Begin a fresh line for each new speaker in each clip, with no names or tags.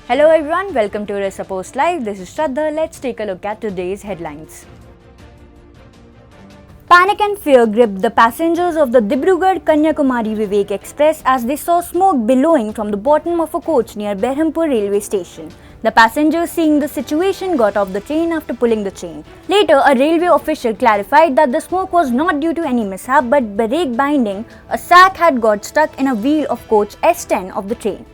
Hello everyone, welcome to OrissaPost Live. This is Shraddha. Let's take a look at today's headlines. Panic and fear gripped the passengers of the Dibrugarh Vivek Express as they saw smoke billowing from the bottom of a coach near Berhampur railway station. The passengers, seeing the situation, got off the train after pulling the chain. Later, a railway official clarified that the smoke was not due to any mishap but brake binding. A sack had got stuck in a wheel of coach S10 of the train.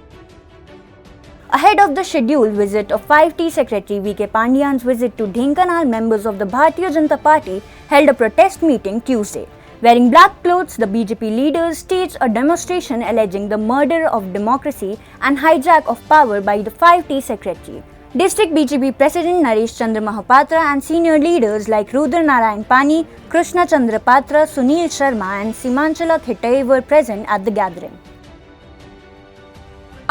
Ahead of the scheduled visit of 5T Secretary Vijay Pandians' visit to Dhenkanal, members of the Bharatiya Janata Party held a protest meeting Tuesday. Wearing black clothes, the BJP leaders staged a demonstration alleging the murder of democracy and hijack of power by the 5T Secretary. District BJP President Naresh Chandra Mahapatra and senior leaders like Rudra Narayan Pani, Krishna Chandra Patra, Sunil Sharma and Simanchala Thittai were present at the gathering.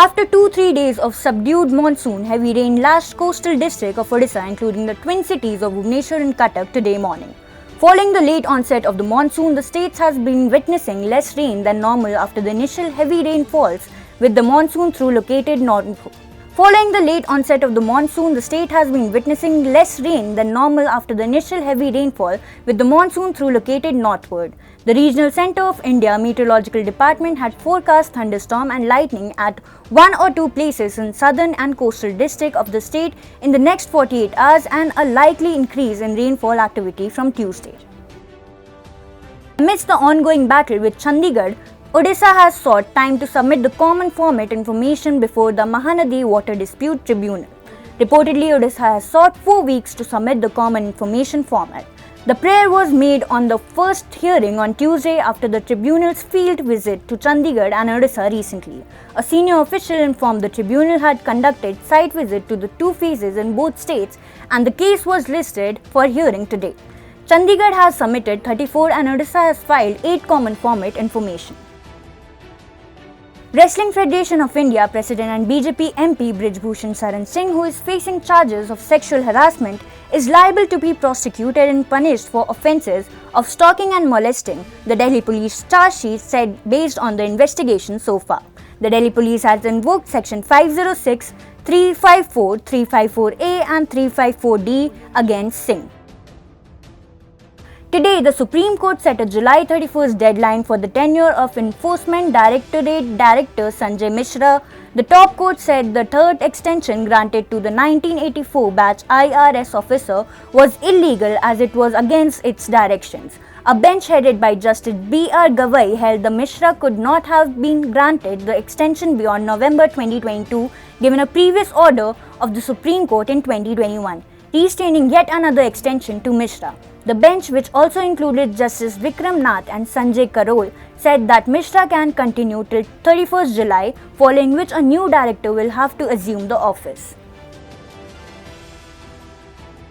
After 2-3 days of subdued monsoon, heavy rain lashed coastal district of Odisha, including the twin cities of Bhubaneswar and Cuttack today morning. Following the late onset of the monsoon, the state has been witnessing less rain than normal after the initial heavy rainfalls, with the monsoon through located northward. Following the late onset of the monsoon, the state has been witnessing less rain than normal after the initial heavy rainfall, with the monsoon through located northward. The Regional Centre of India Meteorological Department had forecast thunderstorm and lightning at 1 or 2 places in southern and coastal district of the state in the next 48 hours and a likely increase in rainfall activity from Tuesday. Amidst the ongoing battle with Chandigarh, Odisha has sought time to submit the common format information before the Mahanadi Water Dispute Tribunal. Reportedly, Odisha has sought 4 weeks to submit the common information format. The prayer was made on the first hearing on Tuesday after the tribunal's field visit to Chandigarh and Odisha recently. A senior official informed the tribunal had conducted site visit to the 2 phases in both states and the case was listed for hearing today. Chandigarh has submitted 34 and Odisha has filed 8 common format information. Wrestling Federation of India President and BJP MP Brij Bhushan Saran Singh, who is facing charges of sexual harassment, is liable to be prosecuted and punished for offences of stalking and molesting, the Delhi Police charge sheet said based on the investigation so far. The Delhi Police has invoked Section 506, 354, 354A and 354D against Singh. Today, the Supreme Court set a July 31st deadline for the tenure of Enforcement Directorate Director Sanjay Mishra. The top court said the third extension granted to the 1984 batch IRS officer was illegal as it was against its directions. A bench headed by Justice B.R. Gavai held the Mishra could not have been granted the extension beyond November 2022, given a previous order of the Supreme Court in 2021, retaining yet another extension to Mishra. The bench, which also included Justice Vikram Nath and Sanjay Karol, said that Mishra can continue till 31st July, following which a new director will have to assume the office.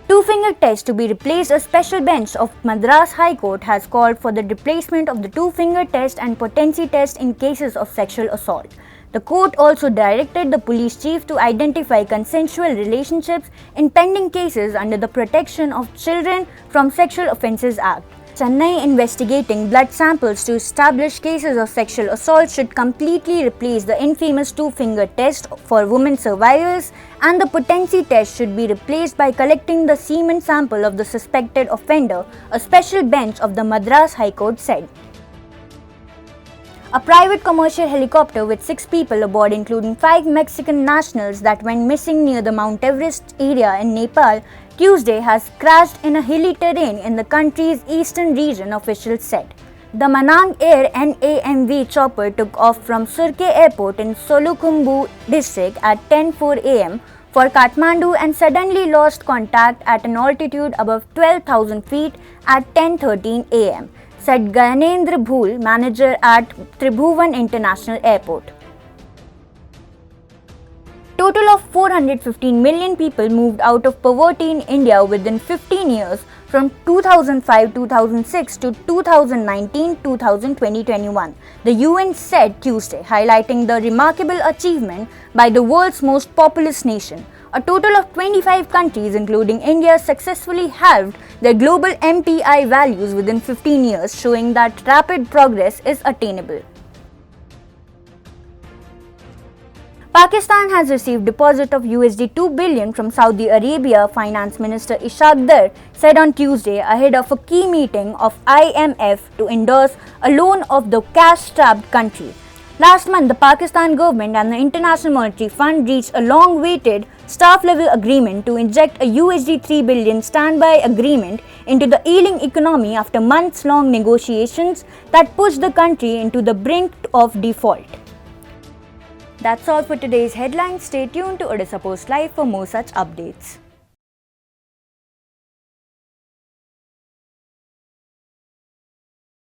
Two-finger test to be replaced. A special bench of Madras High Court has called for the replacement of the two-finger test and potency test in cases of sexual assault. The court also directed the police chief to identify consensual relationships in pending cases under the Protection of Children from Sexual Offences Act. Chennai investigating blood samples to establish cases of sexual assault should completely replace the infamous two-finger test for women survivors, and the potency test should be replaced by collecting the semen sample of the suspected offender, a special bench of the Madras High Court said. A private commercial helicopter with 6 people aboard, including 5 Mexican nationals that went missing near the Mount Everest area in Nepal Tuesday, has crashed in a hilly terrain in the country's eastern region, officials said. The Manang Air NAMV chopper took off from Surke Airport in Solukhumbu district at 10:04 am for Kathmandu and suddenly lost contact at an altitude above 12,000 feet at 10:13 am. Said Gyanendra Bhul, manager at Tribhuvan International Airport. Total of 415 million people moved out of poverty in India within 15 years from 2005-2006 to 2019-2021, the UN said Tuesday, highlighting the remarkable achievement by the world's most populous nation. A total of 25 countries, including India, successfully halved their global MPI values within 15 years, showing that rapid progress is attainable. Pakistan has received deposit of $2 billion from Saudi Arabia, Finance Minister Ishaq Dar said on Tuesday ahead of a key meeting of IMF to endorse a loan of the cash-strapped country. Last month, the Pakistan government and the International Monetary Fund reached a long-awaited staff-level agreement to inject a $3 billion standby agreement into the ailing economy after months-long negotiations that pushed the country into the brink of default. That's all for today's headlines. Stay tuned to Odisha Post Live for more such updates.